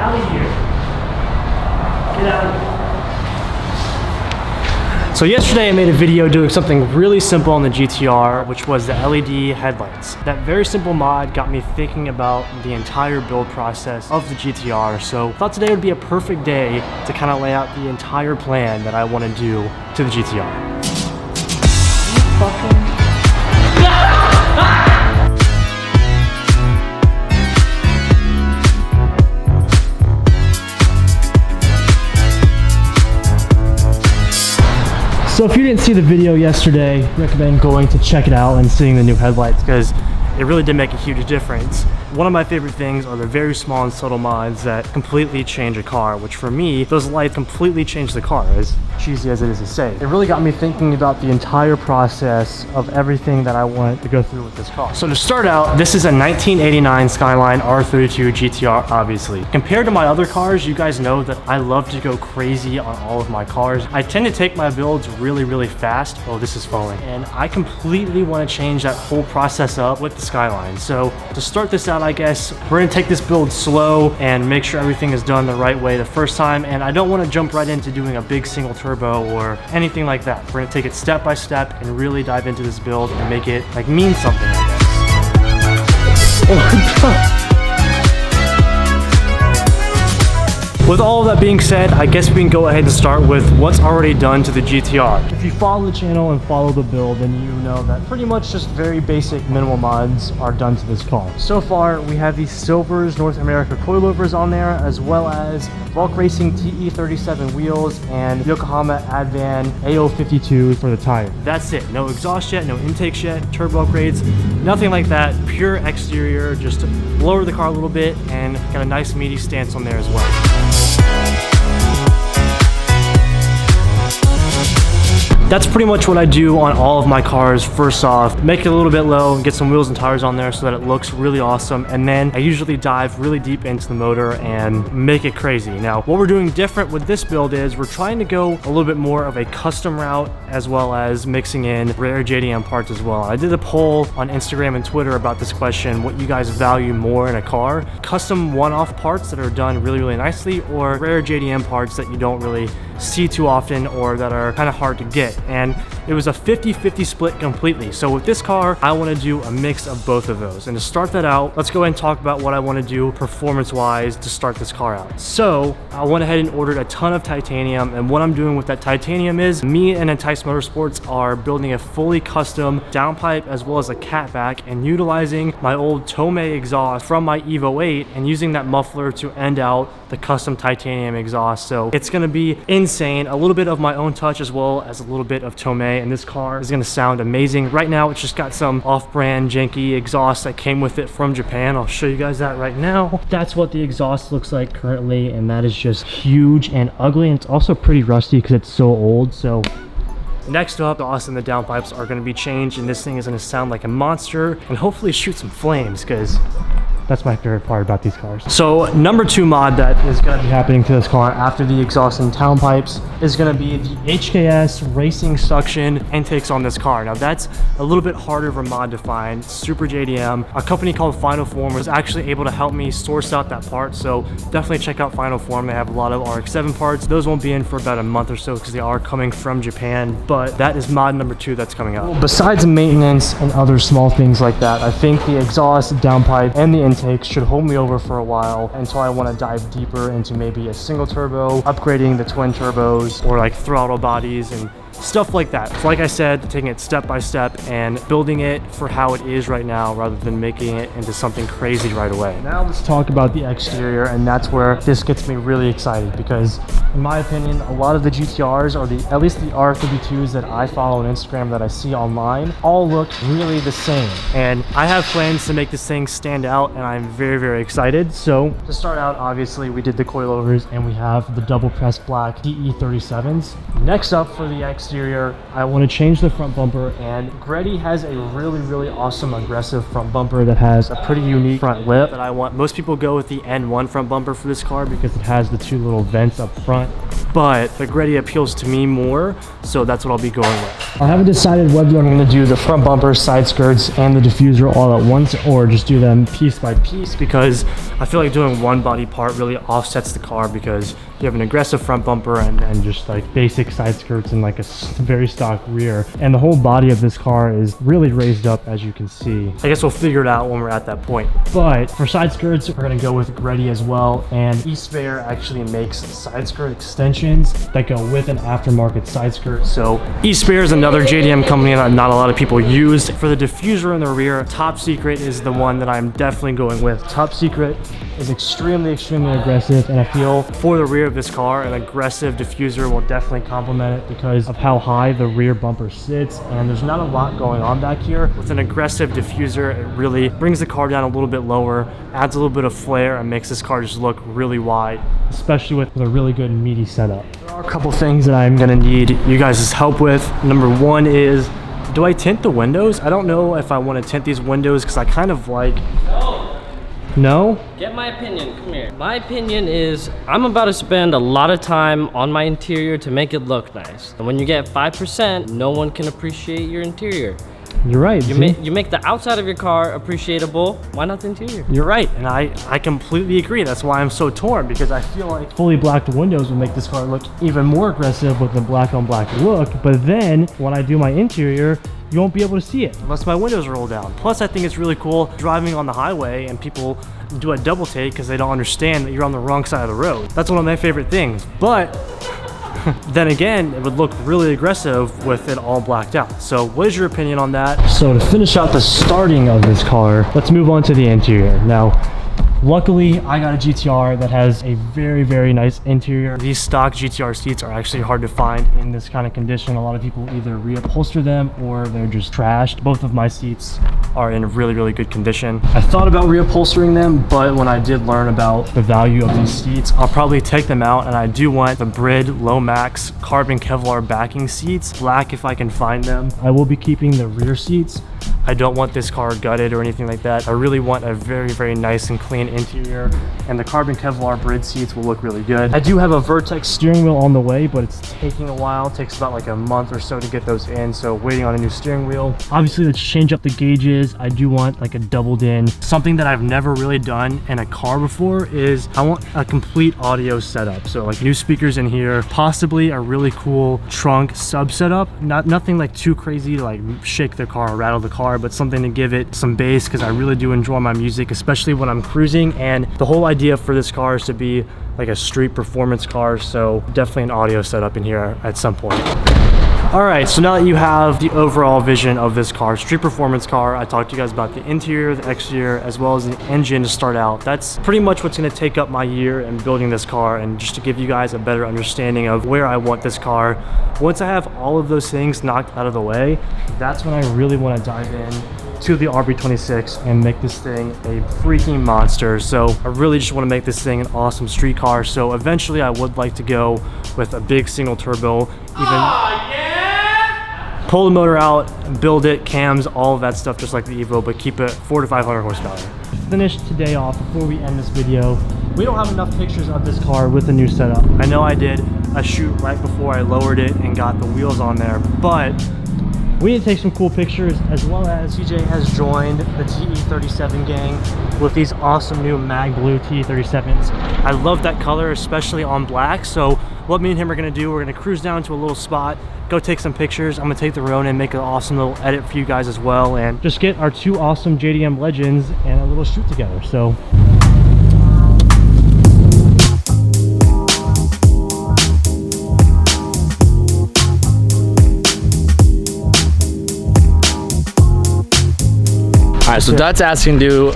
out of here. Get out of here. So yesterday I made a video doing something really simple on the GTR, which was the LED headlights. That very simple mod got me thinking about the entire build process of the GTR. So I thought today would be a perfect day to kind of lay out the entire plan that I want to do to the GTR. So if you didn't see the video yesterday, I recommend going to check it out and seeing the new headlights because it really did make a huge difference. One of my favorite things are the very small and subtle mods that completely change a car, which for me, those lights completely change the car, as cheesy as it is to say. It really got me thinking about the entire process of everything that I want to go through with this car. So to start out, this is a 1989 Skyline R32 GTR, obviously. Compared to my other cars, you guys know that I love to go crazy on all of my cars. I tend to take my builds really, really fast. Oh, this is falling. And I completely want to change that whole process up with the Skyline. So to start this out, I guess we're gonna take this build slow and make sure everything is done the right way the first time. And I don't want to jump right into doing a big single turbo or anything like that. We're gonna take it step by step and really dive into this build and make it like mean something, I guess. With all of that being said, I guess we can go ahead and start with what's already done to the GTR. If you follow the channel and follow the build, then you know that pretty much just very basic minimal mods are done to this car. So far, we have these Silvers North America coilovers on there, as well as Volk Racing TE37 wheels and Yokohama Advan AO52 for the tire. That's it. No exhaust yet, no intakes yet, turbo upgrades, nothing like that. Pure exterior, just to lower the car a little bit and got a nice meaty stance on there as well. That's pretty much what I do on all of my cars. First off, make it a little bit low and get some wheels and tires on there so that it looks really awesome. And then I usually dive really deep into the motor and make it crazy. Now, what we're doing different with this build is we're trying to go a little bit more of a custom route, as well as mixing in rare JDM parts as well. I did a poll on Instagram and Twitter about this question, what you guys value more in a car: custom one-off parts that are done really, really nicely, or rare JDM parts that you don't really see too often or that are kind of hard to get. And it was a 50-50 split completely. So with this car, I want to do a mix of both of those. And to start that out, let's go ahead and talk about what I want to do performance-wise to start this car out. So I went ahead and ordered a ton of titanium, and what I'm doing with that titanium is me and Entice Motorsports are building a fully custom downpipe as well as a catback, and utilizing my old Tomei exhaust from my Evo VIII and using that muffler to end out the custom titanium exhaust. So it's going to be insane. A little bit of my own touch as well as a little bit of Tomei, and this car is going to sound amazing. Right now it's just got some off-brand janky exhaust that came with it from Japan. I'll show you guys that right now. That's what the exhaust looks like currently, and that is just huge and ugly, and it's also pretty rusty because it's so old. So next up, the exhaust and the downpipes are going to be changed, and this thing is going to sound like a monster and hopefully shoot some flames, because that's my favorite part about these cars. So number 2 mod that is going to be happening to this car after the exhaust and downpipes is going to be the HKS racing suction intakes on this car. Now that's a little bit harder of a mod to find. Super JDM, a company called Final Form was actually able to help me source out that part. So definitely check out Final Form. They have a lot of RX-7 parts. Those won't be in for about a month or so because they are coming from Japan, but that is mod number 2 that's coming out. Besides maintenance and other small things like that, I think the exhaust, downpipe, and the intake should hold me over for a while until I want to dive deeper into maybe a single turbo, upgrading the twin turbos, or like throttle bodies and stuff like that. So like I said, taking it step by step and building it for how it is right now rather than making it into something crazy right away. Now let's talk about the exterior, and that's where this gets me really excited because in my opinion, a lot of the GTRs, or at least the R32s that I follow on Instagram that I see online, all look really the same. And I have plans to make this thing stand out, and I'm very, very excited. So to start out, obviously we did the coilovers and we have the double press black TE37s. Next up for the exterior, I want to change the front bumper, and Greddy has a really, really awesome aggressive front bumper that has a pretty unique front lip that I want. Most people go with the N1 front bumper for this car because it has the 2 little vents up front, but the Greddy appeals to me more, so that's what I'll be going with. I haven't decided whether I'm going to do the front bumper, side skirts, and the diffuser all at once, or just do them piece by piece, because I feel like doing one body part really offsets the car because you have an aggressive front bumper and just like basic side skirts and like a very stock rear. And the whole body of this car is really raised up, as you can see. I guess we'll figure it out when we're at that point. But for side skirts, we're gonna go with Reddy as well. And eSpare actually makes side skirt extensions that go with an aftermarket side skirt. So eSpare is another JDM company that not a lot of people use. For the diffuser in the rear, Top Secret is the one that I'm definitely going with. Top Secret is extremely aggressive, and I feel for the rear of this car, an aggressive diffuser will definitely complement it because of how high the rear bumper sits, and there's not a lot going on back here. With an aggressive diffuser, it really brings the car down a little bit lower, adds a little bit of flair, and makes this car just look really wide, especially with a really good meaty setup. There are a couple things that I'm gonna need you guys' help with. Number one is, do I tint the windows? I don't know if I want to tint these windows because I kind of like... No? Get my opinion, come here. My opinion is I'm about to spend a lot of time on my interior to make it look nice. And when you get 5%, no one can appreciate your interior. You're right. You make the outside of your car appreciable. Why not the interior? You're right, and I completely agree. That's why I'm so torn, because I feel like fully blacked windows would make this car look even more aggressive with the black on black look. But then when I do my interior, you won't be able to see it unless my windows roll down. Plus, I think it's really cool driving on the highway and people do a double take because they don't understand that you're on the wrong side of the road. That's one of my favorite things. But then again, it would look really aggressive with it all blacked out. So what is your opinion on that? So to finish out the starting of this car, let's move on to the interior. Now, luckily, I got a GTR that has a very nice interior. These stock GTR seats are actually hard to find in this kind of condition. A lot of people either reupholster them or they're just trashed. Both of my seats are in really good condition. I thought about reupholstering them, but when I did learn about the value of these seats, I'll probably take them out, and I do want the Brid Low Max carbon Kevlar backing seats, black if I can find them. I will be keeping the rear seats. I don't want this car gutted or anything like that. I really want a very nice and clean interior, and the carbon Kevlar Brid seats will look really good. I do have a Vertex steering wheel on the way, but it's taking a while. It takes about like a month or so to get those in, so waiting on a new steering wheel. Obviously, let's change up the gauges. I do want like a doubled in. Something that I've never really done in a car before is I want a complete audio setup. So like new speakers in here, possibly a really cool trunk sub setup. Nothing like too crazy to like shake the car or rattle the car, but something to give it some bass because I really do enjoy my music, especially when I'm cruising. And the whole idea for this car is to be like a street performance car, so definitely an audio setup in here at some point. All right, so now that you have the overall vision of this car, street performance car, I talked to you guys about the interior, the exterior, as well as the engine to start out. That's pretty much what's gonna take up my year in building this car, and just to give you guys a better understanding of where I want this car. Once I have all of those things knocked out of the way, that's when I really wanna dive in to the RB26 and make this thing a freaking monster. So I really just want to make this thing an awesome street car. So eventually I would like to go with a big single turbo, pull the motor out, build it, cams, all of that stuff, just like the Evo, but keep it 400 to 500 horsepower. Finish today off before we end this video. We don't have enough pictures of this car with the new setup. I know I did a shoot right before I lowered it and got the wheels on there, but we need to take some cool pictures, as well as CJ has joined the TE37 gang with these awesome new mag blue TE37s. I love that color, especially on black. So what me and him are gonna do, we're gonna cruise down to a little spot, go take some pictures. I'm gonna take the Rona and make an awesome little edit for you guys as well, and just get our two awesome JDM legends and a little shoot together. So all right, so Dut's asking to do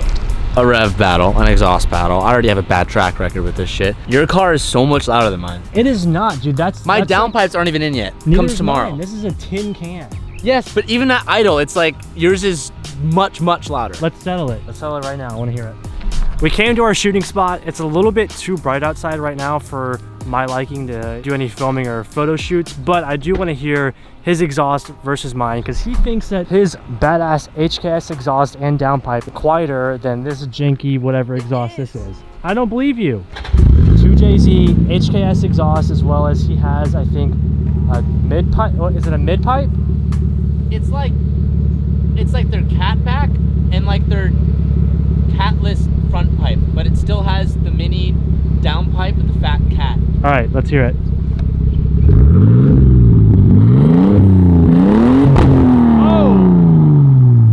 a rev battle, an exhaust battle. I already have a bad track record with this shit. Your car is so much louder than mine. it is not, dude. My downpipes aren't even in yet. Comes tomorrow. Mine. This is a tin can. Yes, but even at idle, it's like yours is much louder. Let's settle it. Let's settle it right now. I want to hear it. We came to our shooting spot. It's a little bit too bright outside right now for my liking to do any filming or photo shoots, but I do want to hear his exhaust versus mine, because he thinks that his badass HKS exhaust and downpipe are quieter than this janky whatever exhaust this is. I don't believe you. 2JZ HKS exhaust, as well as he has, I think, a mid pipe. Oh, is it a mid pipe? It's like their Catback and like their catless front pipe, but it still has the mini downpipe with the fat cat. All right, let's hear it.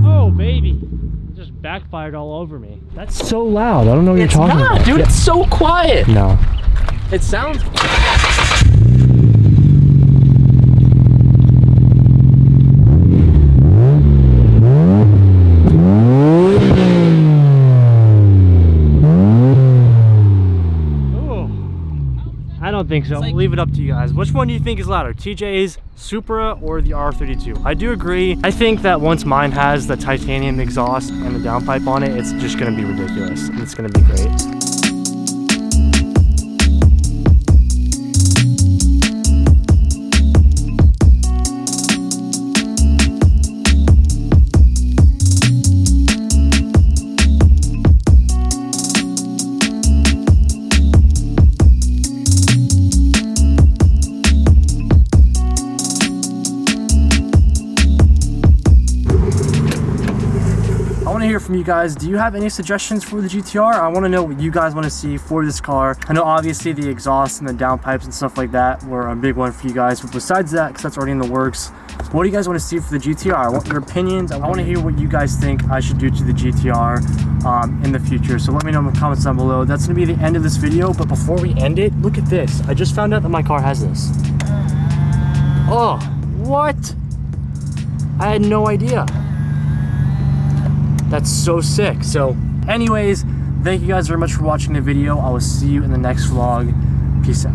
Oh, baby. It just backfired all over me. That's so loud. I don't know what you're talking about. It's not, dude. It's so quiet. No. It sounds... I don't think so. I'll leave it up to you guys. Which one do you think is louder, TJ's Supra or the R32? I do agree. I think that once mine has the titanium exhaust and the downpipe on it, it's just gonna be ridiculous. It's gonna be great. Hear from you guys. Do you have any suggestions for the GTR? I want to know what you guys want to see for this car. I know obviously the exhaust and the downpipes and stuff like that were a big one for you guys, but besides that, because that's already in the works, what do you guys want to see for the GTR? I want your opinions. I want to hear what you guys think I should do to the GTR in the future. So let me know in the comments down below. That's going to be the end of this video, but before we end it, look at this. I just found out that my car has this. Oh, what? I had no idea. That's so sick. So anyways, thank you guys very much for watching the video. I will see you in the next vlog. Peace out.